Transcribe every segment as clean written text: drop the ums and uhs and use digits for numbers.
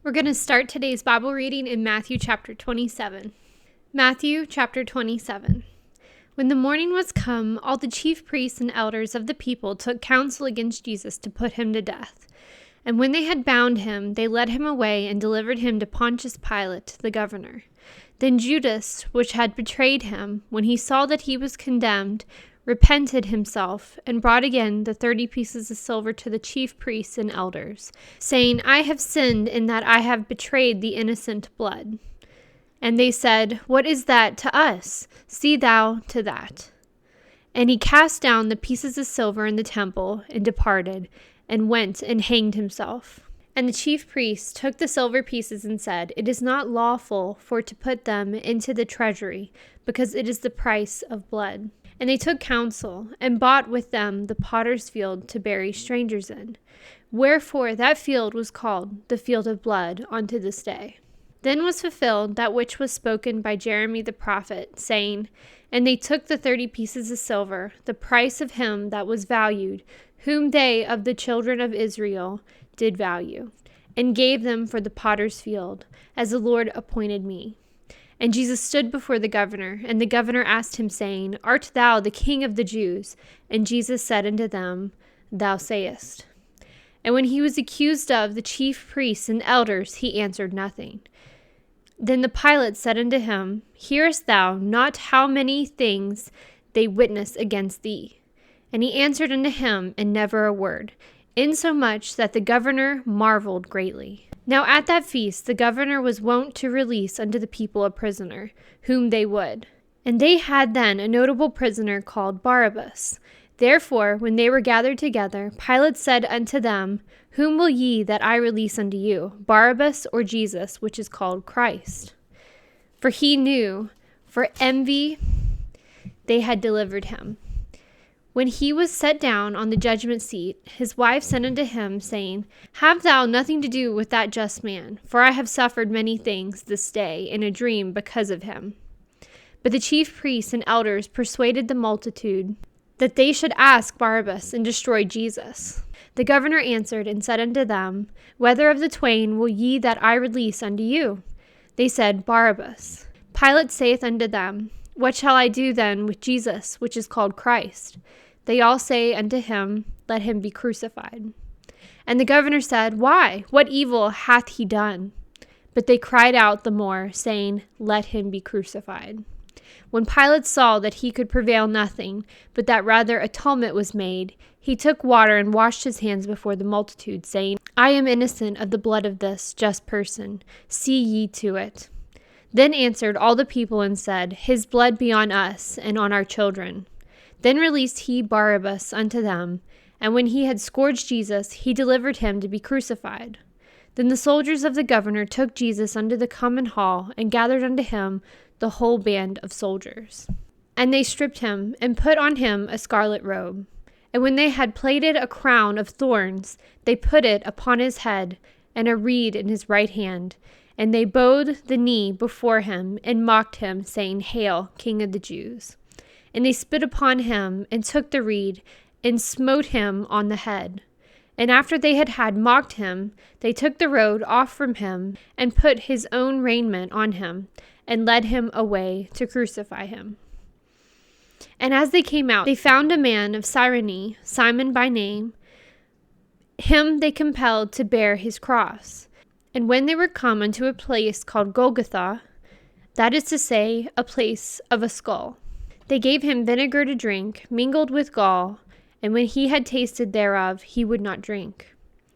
We're going to start today's Bible reading in Matthew chapter 27. Matthew chapter 27. When the morning was come, all the chief priests and elders of the people took counsel against Jesus to put him to death. And when they had bound him, they led him away and delivered him to Pontius Pilate, the governor. Then Judas, which had betrayed him, when he saw that he was condemned, repented himself, and brought again the 30 pieces of silver to the chief priests and elders, saying, I have sinned in that I have betrayed the innocent blood. And they said, What is that to us? See thou to that. And he cast down the pieces of silver in the temple, and departed, and went and hanged himself. And the chief priests took the silver pieces and said, It is not lawful for to put them into the treasury, because it is the price of blood. And they took counsel, and bought with them the potter's field to bury strangers in. Wherefore that field was called the field of blood unto this day. Then was fulfilled that which was spoken by Jeremy the prophet, saying, And they took the 30 pieces of silver, the price of him that was valued, whom they of the children of Israel did value, and gave them for the potter's field, as the Lord appointed me. And Jesus stood before the governor, and the governor asked him, saying, Art thou the King of the Jews? And Jesus said unto them, Thou sayest. And when he was accused of the chief priests and elders, he answered nothing. Then the Pilate said unto him, Hearest thou not how many things they witness against thee? And he answered unto him, and never a word, insomuch that the governor marveled greatly. Now at that feast the governor was wont to release unto the people a prisoner, whom they would. And they had then a notable prisoner called Barabbas. Therefore, when they were gathered together, Pilate said unto them, Whom will ye that I release unto you, Barabbas or Jesus, which is called Christ? For he knew, for envy they had delivered him. When he was set down on the judgment seat, his wife sent unto him, saying, Have thou nothing to do with that just man, for I have suffered many things this day in a dream because of him. But the chief priests and elders persuaded the multitude that they should ask Barabbas and destroy Jesus. The governor answered and said unto them, Whether of the twain will ye that I release unto you? They said, Barabbas. Pilate saith unto them, What shall I do then with Jesus, which is called Christ? They all say unto him, Let him be crucified. And the governor said, Why? What evil hath he done? But they cried out the more, saying, Let him be crucified. When Pilate saw that he could prevail nothing, but that rather a tumult was made, he took water and washed his hands before the multitude, saying, I am innocent of the blood of this just person. See ye to it. Then answered all the people and said, His blood be on us and on our children. Then released he Barabbas unto them, and when he had scourged Jesus, he delivered him to be crucified. Then the soldiers of the governor took Jesus unto the common hall, and gathered unto him the whole band of soldiers. And they stripped him, and put on him a scarlet robe. And when they had plaited a crown of thorns, they put it upon his head, and a reed in his right hand. And they bowed the knee before him, and mocked him, saying, Hail, King of the Jews! And they spit upon him, and took the reed, and smote him on the head. And after they had mocked him, they took the robe off from him, and put his own raiment on him, and led him away to crucify him. And as they came out, they found a man of Cyrene, Simon by name. Him they compelled to bear his cross. And when they were come unto a place called Golgotha, that is to say, a place of a skull, they gave him vinegar to drink, mingled with gall, and when he had tasted thereof, he would not drink.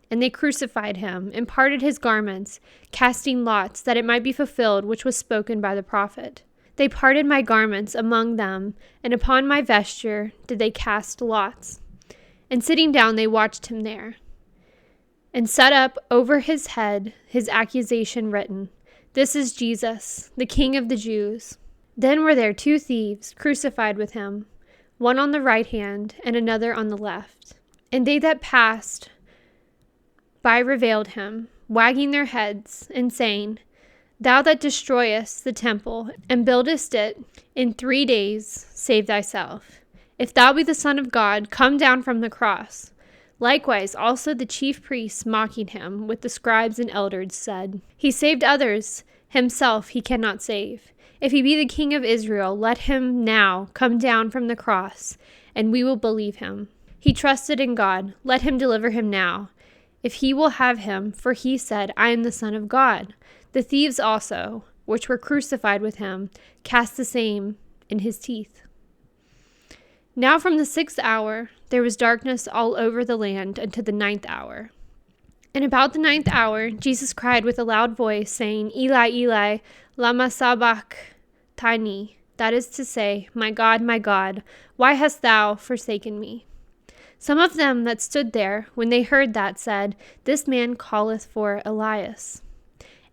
And they crucified him, and parted his garments, casting lots, that it might be fulfilled which was spoken by the prophet. They parted my garments among them, and upon my vesture did they cast lots. And sitting down they watched him there. And set up over his head his accusation written, This is Jesus, the King of the Jews. Then were there 2 thieves crucified with him, one on the right hand, and another on the left. And they that passed by reviled him, wagging their heads, and saying, Thou that destroyest the temple, and buildest it in 3 days, save thyself. If thou be the Son of God, come down from the cross. Likewise, also the chief priests, mocking him with the scribes and elders, said, He saved others, himself he cannot save. If he be the King of Israel, let him now come down from the cross, and we will believe him. He trusted in God, let him deliver him now, if he will have him, for he said, I am the Son of God. The thieves also, which were crucified with him, cast the same in his teeth. Now from the 6th hour there was darkness all over the land unto the 9th hour. And about the 9th hour Jesus cried with a loud voice, saying, Eli, Eli, lama sabachthani? That is to say, my God, why hast thou forsaken me? Some of them that stood there, when they heard that, said, This man calleth for Elias.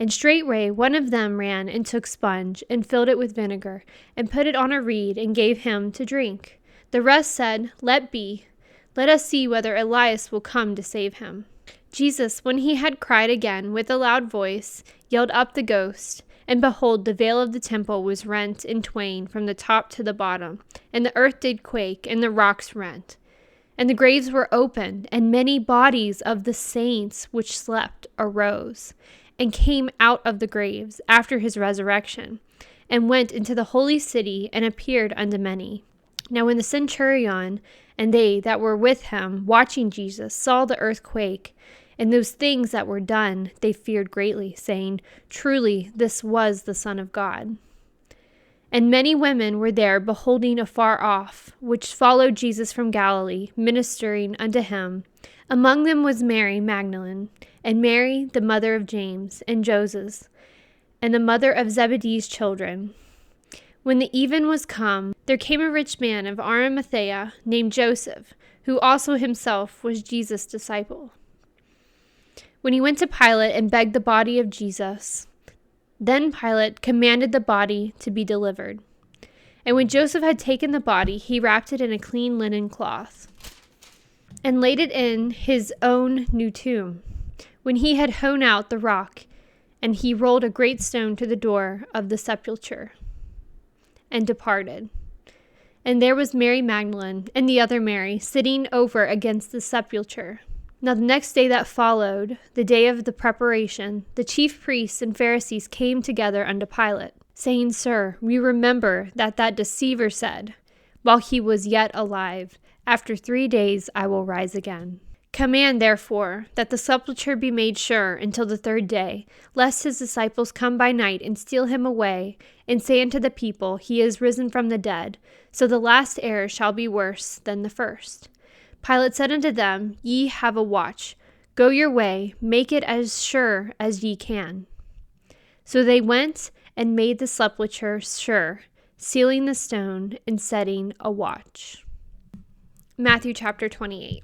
And straightway one of them ran and took sponge, and filled it with vinegar, and put it on a reed, and gave him to drink. The rest said, Let be. Let us see whether Elias will come to save him. Jesus, when he had cried again with a loud voice, yelled up the ghost. And behold, the veil of the temple was rent in twain from the top to the bottom, and the earth did quake, and the rocks rent. And the graves were opened, and many bodies of the saints which slept arose, and came out of the graves after his resurrection, and went into the holy city, and appeared unto many. Now when the centurion and they that were with him, watching Jesus, saw the earth quake, and those things that were done, they feared greatly, saying, Truly this was the Son of God. And many women were there beholding afar off, which followed Jesus from Galilee, ministering unto him. Among them was Mary Magdalene, and Mary the mother of James, and Joses, and the mother of Zebedee's children. When the even was come, there came a rich man of Arimathea, named Joseph, who also himself was Jesus' disciple. When he went to Pilate and begged the body of Jesus, then Pilate commanded the body to be delivered. And when Joseph had taken the body, he wrapped it in a clean linen cloth, and laid it in his own new tomb. When he had hewn out the rock, and he rolled a great stone to the door of the sepulchre, and departed. And there was Mary Magdalene and the other Mary sitting over against the sepulchre. Now the next day that followed, the day of the preparation, the chief priests and Pharisees came together unto Pilate, saying, Sir, we remember that deceiver said, while he was yet alive, After 3 days I will rise again. Command, therefore, that the sepulchre be made sure until the 3rd day, lest his disciples come by night and steal him away, and say unto the people, He is risen from the dead. So the last error shall be worse than the first. Pilate said unto them, Ye have a watch. Go your way, make it as sure as ye can. So they went and made the sepulchre sure, sealing the stone and setting a watch. Matthew chapter 28.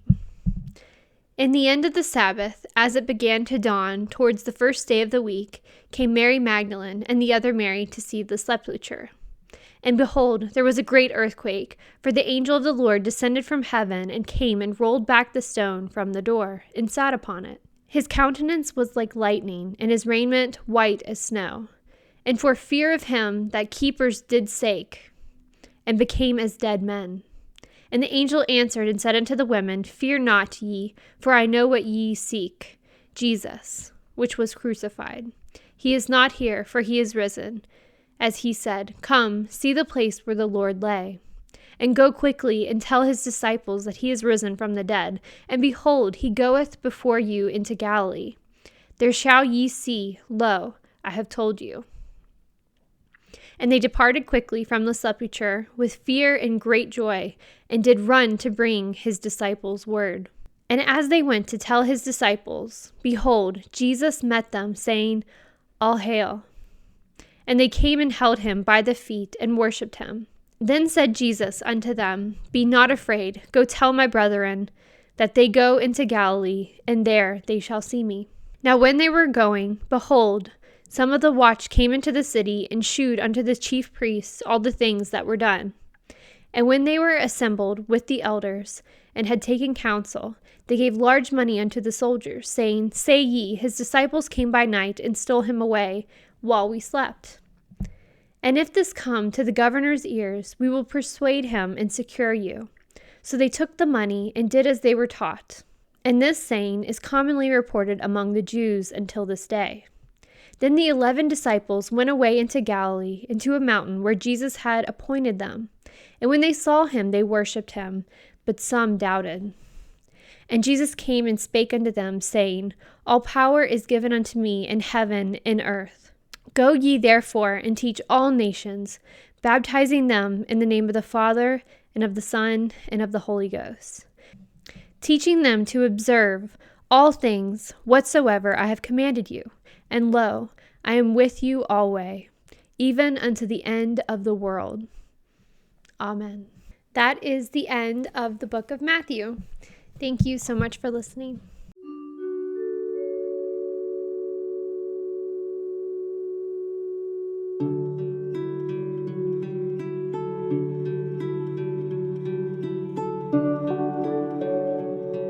In the end of the Sabbath, as it began to dawn towards the 1st day of the week, came Mary Magdalene and the other Mary to see the sepulchre. And behold, there was a great earthquake, for the angel of the Lord descended from heaven and came and rolled back the stone from the door, and sat upon it. His countenance was like lightning, and his raiment white as snow. And for fear of him that keepers did sake, and became as dead men. And the angel answered and said unto the women, Fear not ye, for I know what ye seek, Jesus, which was crucified. He is not here, for he is risen. As he said, Come, see the place where the Lord lay. And go quickly and tell his disciples that he is risen from the dead. And behold, he goeth before you into Galilee. There shall ye see, lo, I have told you. And they departed quickly from the sepulchre with fear and great joy, and did run to bring his disciples word. And as they went to tell his disciples, behold, Jesus met them, saying, All hail. And they came and held him by the feet and worshipped him. Then said Jesus unto them, Be not afraid, go tell my brethren that they go into Galilee, and there they shall see me. Now when they were going, behold, some of the watch came into the city, and shewed unto the chief priests all the things that were done. And when they were assembled with the elders, and had taken counsel, they gave large money unto the soldiers, saying, Say ye, his disciples came by night, and stole him away, while we slept. And if this come to the governor's ears, we will persuade him and secure you. So they took the money, and did as they were taught. And this saying is commonly reported among the Jews until this day. Then the 11 disciples went away into Galilee, into a mountain where Jesus had appointed them. And when they saw him, they worshipped him, but some doubted. And Jesus came and spake unto them, saying, All power is given unto me in heaven and earth. Go ye therefore and teach all nations, baptizing them in the name of the Father, and of the Son, and of the Holy Ghost, teaching them to observe all things whatsoever I have commanded you. And lo, I am with you alway, even unto the end of the world. Amen. That is the end of the book of Matthew. Thank you so much for listening.